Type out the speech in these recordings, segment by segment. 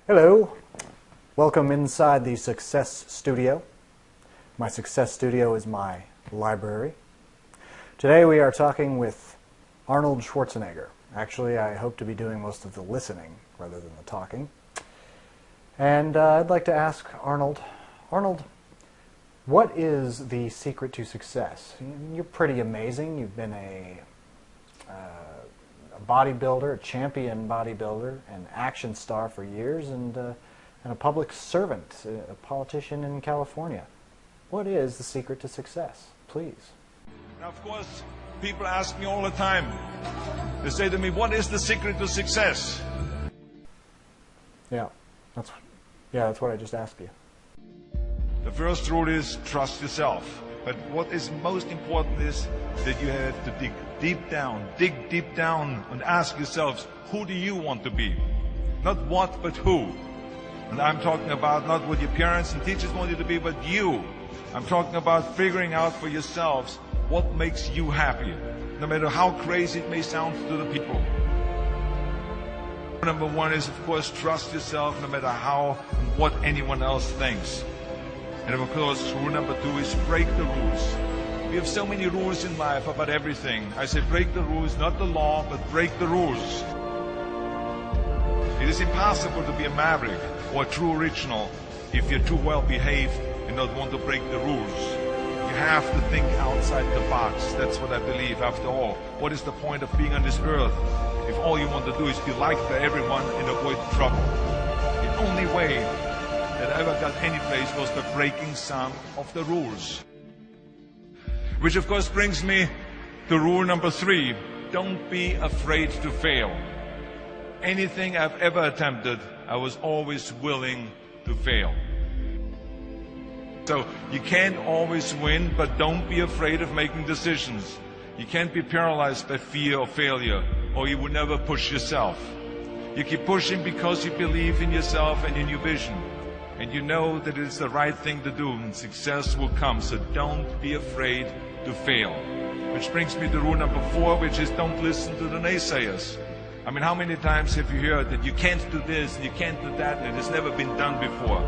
Hello, welcome inside the Success Studio. My Success Studio is my library. Today we are talking with Arnold Schwarzenegger. Actually, I hope to be doing most of the listening rather than the talking. And I'd like to ask Arnold, what is the secret to success? You're pretty amazing. You've been a bodybuilder, a champion bodybuilder, an action star for years, and a public servant, a politician in California. What is the secret to success? Please. Now, of course, people ask me all the time. They say to me, what is the secret to success? Yeah, that's what I just asked you. The first rule is trust yourself. But what is most important is that you have to dig deep down and ask yourselves, who do you want to be? Not what, but who. And I'm talking about not what your parents and teachers want you to be, but you. I'm talking about figuring out for yourselves what makes you happy, no matter how crazy it may sound to the people. Number one is, of course, trust yourself no matter how and what anyone else thinks. And of course, rule number two is break the rules. We have so many rules in life about everything. I say break the rules, not the law, but break the rules. It is impossible to be a maverick or a true original if you're too well behaved and not want to break the rules. You have to think outside the box. That's what I believe. After all, what is the point of being on this earth if all you want to do is be liked by everyone and avoid trouble? The only way that I ever got any place was by breaking some of the rules. Which of course brings me to rule number three. Don't be afraid to fail. Anything I've ever attempted, I was always willing to fail. So you can't always win, but don't be afraid of making decisions. You can't be paralyzed by fear of failure, or you will never push yourself. You keep pushing because you believe in yourself and in your vision. And you know that it's the right thing to do, and success will come. So don't be afraid to fail. Which brings me to rule number four, which is don't listen to the naysayers. I mean, how many times have you heard that you can't do this and you can't do that and it has never been done before?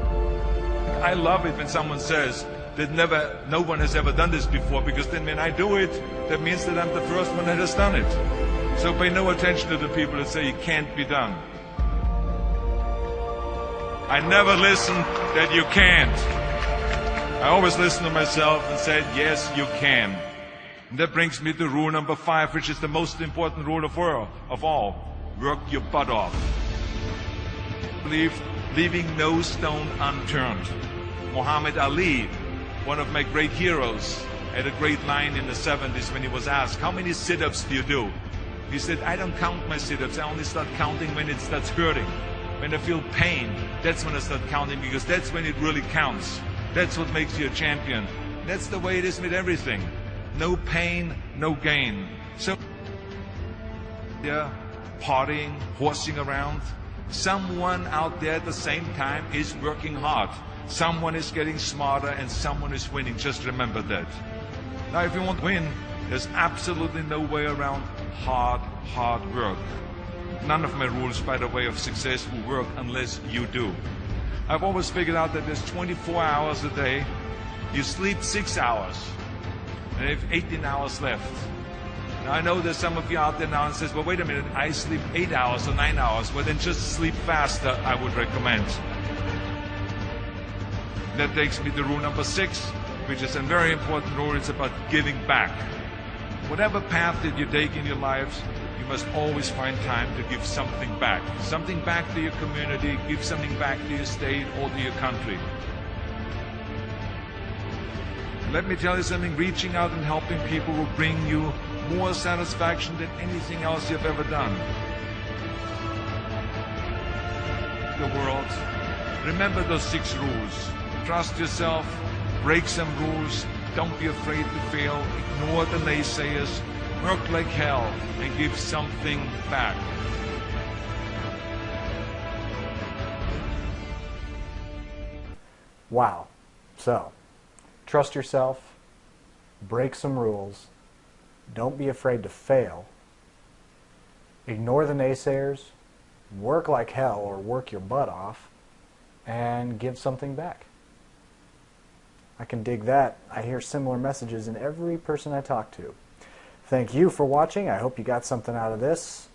I love it when someone says that no one has ever done this before, because then when I do it, that means that I'm the first one that has done it. So pay no attention to the people that say it can't be done. I never listen that you can't. I always listen to myself and said, yes, you can. And that brings me to rule number five, which is the most important rule of all. Work your butt off. Leaving no stone unturned. Muhammad Ali, one of my great heroes, had a great line in the 70s when he was asked, how many sit-ups do you do? He said, I don't count my sit-ups. I only start counting when it starts hurting. When I feel pain, that's when I start counting, because that's when it really counts. That's what makes you a champion. That's the way it is with everything. No pain, no gain. So, yeah, partying, horsing around. Someone out there at the same time is working hard. Someone is getting smarter and someone is winning. Just remember that. Now, if you want to win, there's absolutely no way around hard work. None of my rules, by the way, of success will work unless you do. I've always figured out that there's 24 hours a day. You sleep 6 hours, and you have 18 hours left. Now, I know there's some of you out there now and says, well, wait a minute, I sleep 8 hours or 9 hours. Well, then just sleep faster, I would recommend. That takes me to rule number 6, which is a very important rule. It's about giving back. Whatever path that you take in your lives, you must always find time to give something back. Something back to your community, give something back to your state or to your country. And let me tell you something, reaching out and helping people will bring you more satisfaction than anything else you've ever done. The world. Remember those 6 rules. Trust yourself, break some rules, don't be afraid to fail, ignore the naysayers, work like hell, and give something back. Wow. So, trust yourself, break some rules, don't be afraid to fail, ignore the naysayers, work like hell or work your butt off and give something back. I can dig that. I hear similar messages in every person I talk to. Thank you for watching. I hope you got something out of this.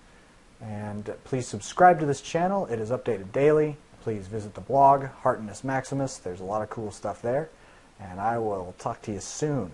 And please subscribe to this channel. It is updated daily. Please visit the blog, Heartiness Maximus. There's a lot of cool stuff there. And I will talk to you soon.